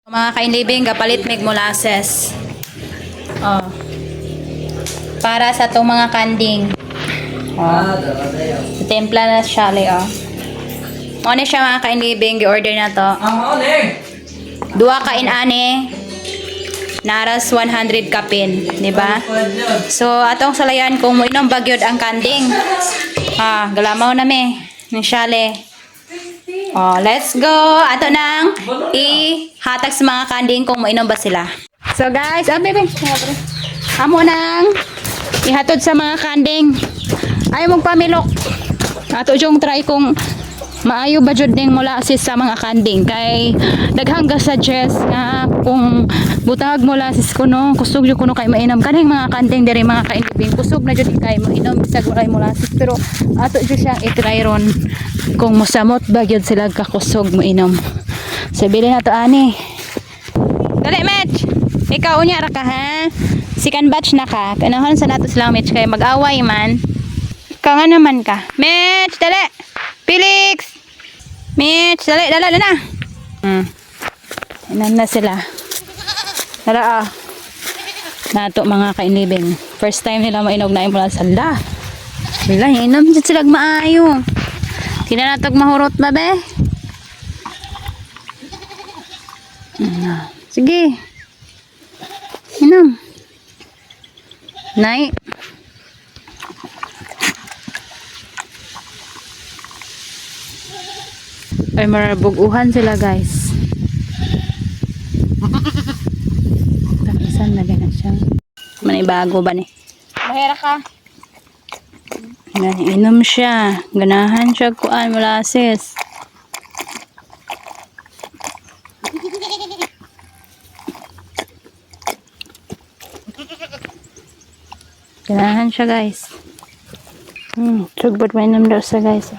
Mga kainlibing, kapalit mig molasses. Oh. Para sa itong mga kanding. Oh. Templa na siya, oh. Ano siya mga kainlibing, gi-order na to. Dua ka inane. Naras 100 kapin, di ba? So, atong salayan kung mo inom bagyod ang kanding. Galamaw na me. Ng syale. Oh, let's go. Ato nang ihatag sa mga kanding kung mainom ba sila. So guys, bebe. Amo nang ihatod sa mga kanding. Ay mong pamilok. Ato jong try kung maayo ba jud ning molasses sa mga kanding kay daghang ga suggest nga kung butag molasses kuno kusog jud kuno kay mainom kaning mga kanding diri mga kainibing kusog na jud kay mainom bisag walay molasses pero ato jud siyang i-try ron kung mosamot ba gyud sila ka kusog mainom. So bilhin na to ani. Dali Mitch. Ikaw unya ra ka ha. Second batch na ka. Kanahon sa nato silang Mitch kay mag-away man. Ikaw nga naman ka. Mitch, dali. Felix! Mitch, dali na. Inan na sila. Dala nato mga kainibing. First time nila mainog na mula sa sala. Wala, inom dyan sila maayo. Tina natog mahurot ba be? Sige. Inom. Nay. Ay marabuguhan sila guys. Tapisan na ganun siya. Manibago ba ni? Mahira ka. Inom siya. Ganahan siya kuan molasses. Ganahan siya guys. Sugbot mainom daw sa guys.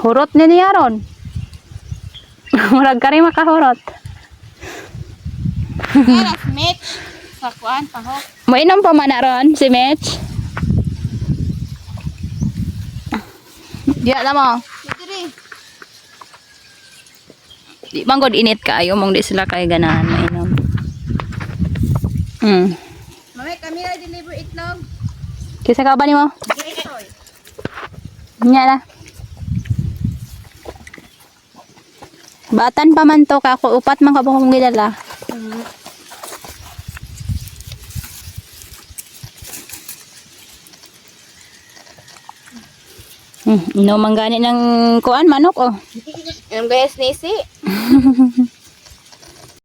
Hurot ni niya ron. Murag ka rin makahurot. Mitch. Sakuan, pahok. Mainom pa man na ron si Mitch. Diya na mo. Di bang god init kayo mong di sila kay ganahan mainom. Mamay, kami na deliver itlog. Kisa ka ba ni mo? Nya na. Batan pa man to ka ako upat man ka kong gidala. Inom man gani ng kuan manok oh. Ang gayas nisi.